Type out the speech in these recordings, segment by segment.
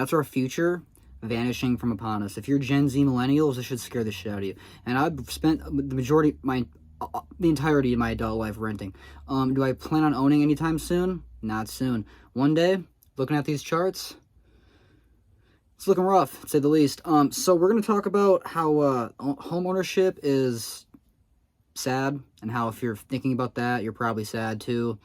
That's our future vanishing from upon us. If you're Gen Z millennials, this should scare the shit out of you. And I've spent the entirety of my adult life renting. Do I plan on owning anytime soon? Not soon. One day, looking at these charts, it's looking rough, to say the least. So we're going to talk about how home ownership is sad, and how if you're thinking about that, you're probably sad too,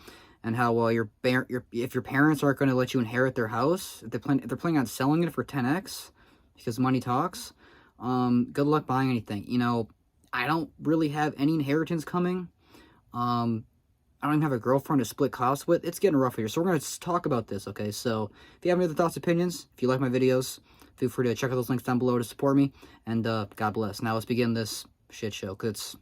and how if your parents aren't going to let you inherit their house, if they're planning on selling it for 10x because money talks, good luck buying anything. You know, I don't really have any inheritance coming. I don't even have a girlfriend to split costs with. It's getting rough here, so we're going to talk about this, okay? So if you have any other thoughts, opinions, if you like my videos, feel free to check out those links down below to support me, and God bless. Now let's begin this shit show, because it's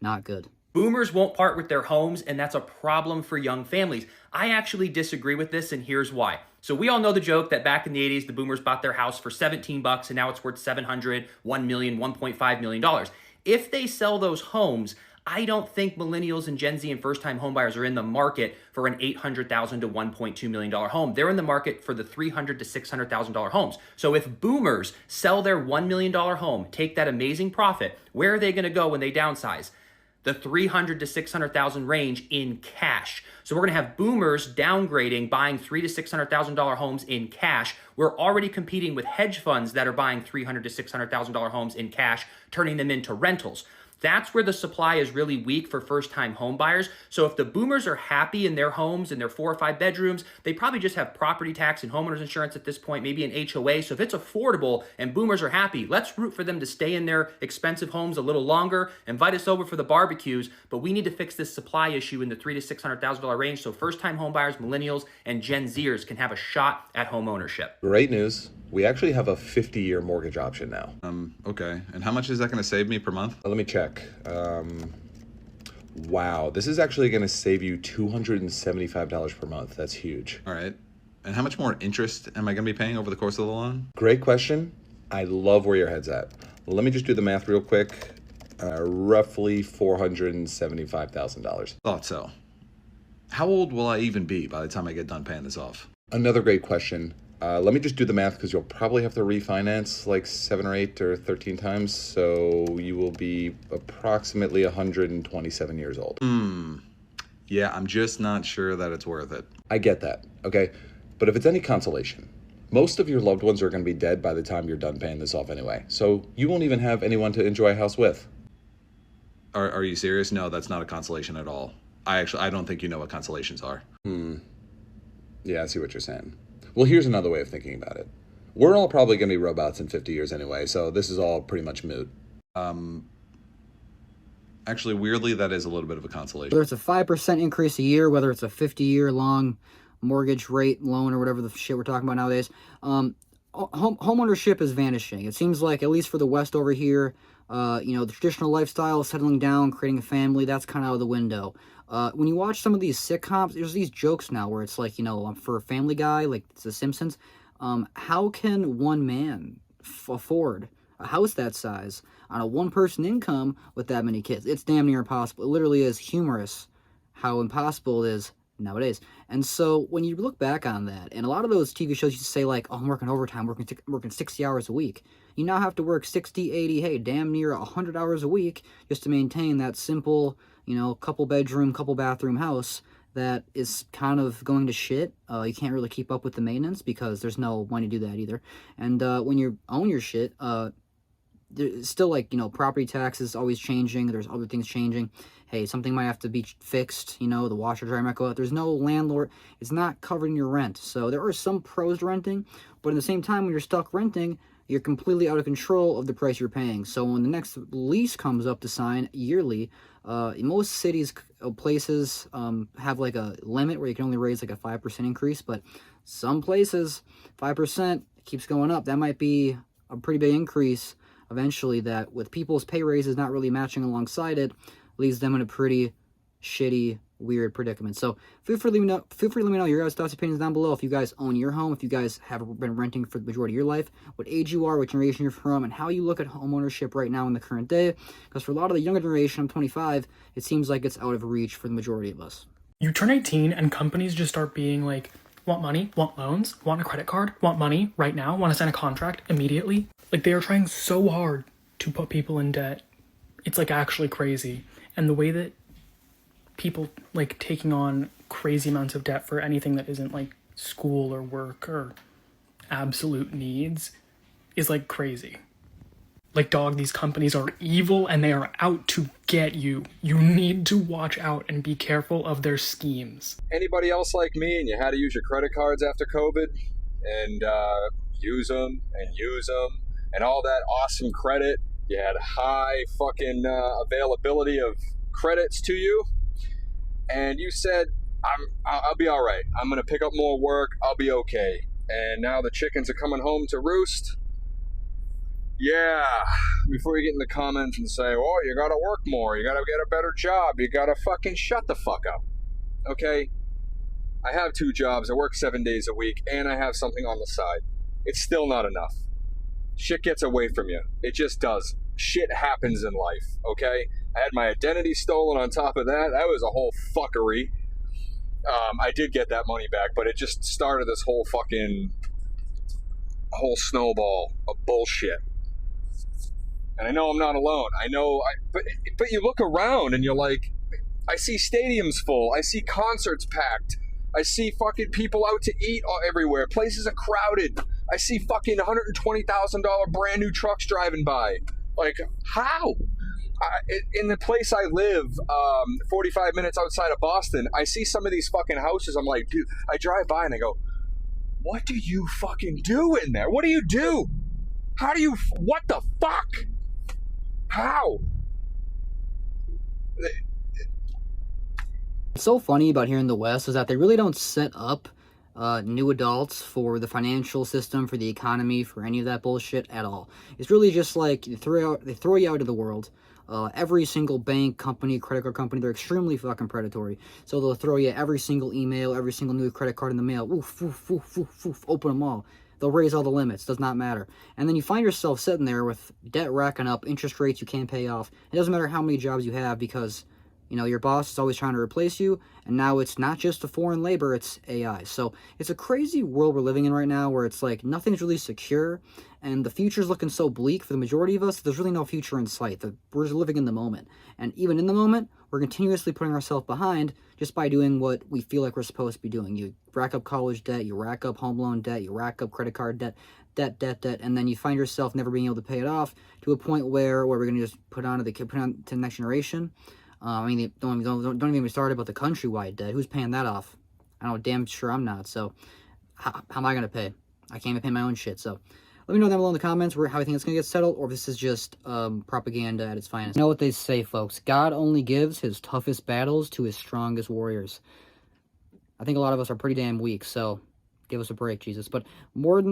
not good. Boomers won't part with their homes, and that's a problem for young families. I actually disagree with this, and here's why. So we all know the joke that back in the 80s, the boomers bought their house for 17 bucks, and now it's worth 700, 1 million, 1.5 million dollars. If they sell those homes, I don't think millennials and Gen Z and first-time homebuyers are in the market for an $800,000 to $1.2 million home. They're in the market for the $300,000 to $600,000 homes. So if boomers sell their $1 million home, take that amazing profit, where are they going to go when they downsize? The $300,000 to $600,000 range in cash. So we're going to have boomers downgrading, buying $300,000 to $600,000 homes in cash. We're already competing with hedge funds that are buying $300,000 to $600,000 homes in cash, turning them into rentals. That's where the supply is really weak for first-time home buyers. So if the boomers are happy in their homes, in their 4 or 5 bedrooms, they probably just have property tax and homeowners insurance at this point, maybe an HOA. So if it's affordable and boomers are happy, let's root for them to stay in their expensive homes a little longer, invite us over for the barbecues, but we need to fix this supply issue in the $300,000 to $600,000 range so first-time home buyers, millennials, and Gen Zers can have a shot at home ownership. Great news. We actually have a 50-year mortgage option now. Okay. And how much is that going to save me per month? Let me check. Wow, this is actually going to save you $275 per month. That's huge. All right. And how much more interest am I going to be paying over the course of the loan? Great question. I love where your head's at. Let me just do the math real quick. Roughly $475,000. Thought so. How old will I even be by the time I get done paying this off? Another great question. Let me just do the math because you'll probably have to refinance like 7 or 8 or 13 times. So you will be approximately 127 years old. Yeah, I'm just not sure that it's worth it. I get that, okay? But if it's any consolation, most of your loved ones are going to be dead by the time you're done paying this off anyway. So you won't even have anyone to enjoy a house with. Are you serious? No, that's not a consolation at all. I don't think you know what consolations are. Yeah, I see what you're saying. Well, here's another way of thinking about it. We're all probably going to be robots in 50 years anyway, so this is all pretty much moot. Actually, weirdly, that is a little bit of a consolation. Whether it's a 5% increase a year, whether it's a 50-year long mortgage rate loan or whatever the shit we're talking about nowadays, home ownership is vanishing. It seems like, at least for the West over here, the traditional lifestyle, settling down, creating a family, that's kind of out of the window. When you watch some of these sitcoms, there's these jokes now where it's like, for a Family Guy, like it's The Simpsons, how can one man afford a house that size on a one-person income with that many kids? It's damn near impossible. It literally is humorous how impossible it is nowadays. And so when you look back on that, and a lot of those TV shows used to say like, oh, I'm working overtime, working 60 hours a week. You now have to work 60, 80, hey, damn near 100 hours a week just to maintain that simple, couple bedroom, couple bathroom house that is kind of going to shit. You can't really keep up with the maintenance because there's no money to do that either. And when you own your shit, there's still property taxes always changing. There's other things changing. Hey, something might have to be fixed. The washer dryer might go out. There's no landlord. It's not covering your rent. So there are some pros to renting, but at the same time, when you're stuck renting, you're completely out of control of the price you're paying. So when the next lease comes up to sign yearly, most cities, places have like a limit where you can only raise like a 5% increase, but some places 5% keeps going up. That might be a pretty big increase eventually, that with people's pay raises not really matching alongside it, leaves them in a pretty shitty, weird predicament. So feel free to let me know your guys' thoughts, opinions down below. If you guys own your home, if you guys have been renting for the majority of your life, what age you are, what generation you're from, and how you look at home ownership right now in the current day. Because for a lot of the younger generation, I'm 25, it seems like it's out of reach for the majority of us. You turn 18 and companies just start being like, want money, want loans, want a credit card, want money right now, want to sign a contract immediately. Like, they are trying so hard to put people in debt. It's like actually crazy. And the way that people like taking on crazy amounts of debt for anything that isn't like school or work or absolute needs is like crazy. Like, dog, these companies are evil and they are out to get you. You need to watch out and be careful of their schemes. Anybody else like me and you had to use your credit cards after COVID and use them and all that awesome credit, you had high fucking availability of credits to you, and you said, I'll be all right. I'm going to pick up more work. I'll be okay. And now the chickens are coming home to roost. Yeah, before you get in the comments and say, oh, you gotta work more, you gotta get a better job, you gotta fucking shut the fuck up, okay? I have 2 jobs, I work 7 days a week, and I have something on the side. It's still not enough. Shit gets away from you. It just does. Shit happens in life, okay? I had my identity stolen on top of that. That was a whole fuckery. I did get that money back, but it just started this whole snowball of bullshit. And I know I'm not alone. I know, but you look around and you're like, I see stadiums full. I see concerts packed. I see fucking people out to eat everywhere. Places are crowded. I see fucking $120,000 brand new trucks driving by. Like, how? In the place I live, 45 minutes outside of Boston, I see some of these fucking houses. I'm like, dude, I drive by and I go, what do you fucking do in there? What do you do? How do you, what the fuck? How? What's so funny about here in the West is that they really don't set up new adults for the financial system, for the economy, for any of that bullshit at all. It's really just like they throw you out of the world. Every single bank, company, credit card company, they're extremely fucking predatory. So they'll throw you every single email, every single new credit card in the mail. Oof, oof, oof, oof, oof, open them all. They'll raise all the limits, does not matter. And then you find yourself sitting there with debt racking up, interest rates you can't pay off. It doesn't matter how many jobs you have because, you know, your boss is always trying to replace you, and now it's not just the foreign labor, it's AI. So it's a crazy world we're living in right now where it's like nothing's really secure, and the future's looking so bleak for the majority of us, there's really no future in sight. We're just living in the moment. And even in the moment, we're continuously putting ourselves behind just by doing what we feel like we're supposed to be doing. You rack up college debt, you rack up home loan debt, you rack up credit card debt, and then you find yourself never being able to pay it off to a point where we're going to just put on to the next generation. I mean, don't even get me started about the countrywide debt. Who's paying that off? I know damn sure I'm not. So how am I going to pay? I can't even pay my own shit. So let me know down below in the comments how you think it's going to get settled, or if this is just propaganda at its finest. You know what they say, folks. God only gives his toughest battles to his strongest warriors. I think a lot of us are pretty damn weak, so give us a break, Jesus. But I more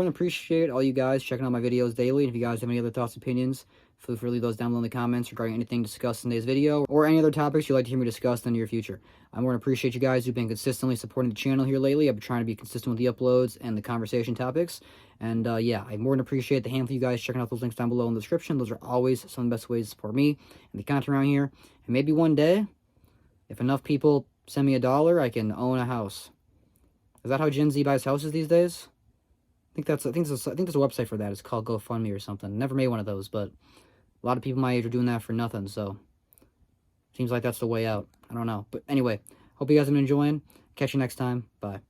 than appreciate all you guys checking out my videos daily. And if you guys have any other thoughts, opinions, feel free to leave those down below in the comments regarding anything discussed in today's video or any other topics you'd like to hear me discuss in the near future. I more than appreciate you guys who've been consistently supporting the channel here lately. I've been trying to be consistent with the uploads and the conversation topics. And yeah, I more than appreciate the handful of you guys checking out those links down below in the description. Those are always some of the best ways to support me and the content around here. And maybe one day, if enough people send me $1, I can own a house. Is that how Gen Z buys houses these days? I think there's a website for that. It's called GoFundMe or something. Never made one of those, but a lot of people my age are doing that for nothing, so seems like that's the way out. I don't know. But anyway, hope you guys have been enjoying. Catch you next time. Bye.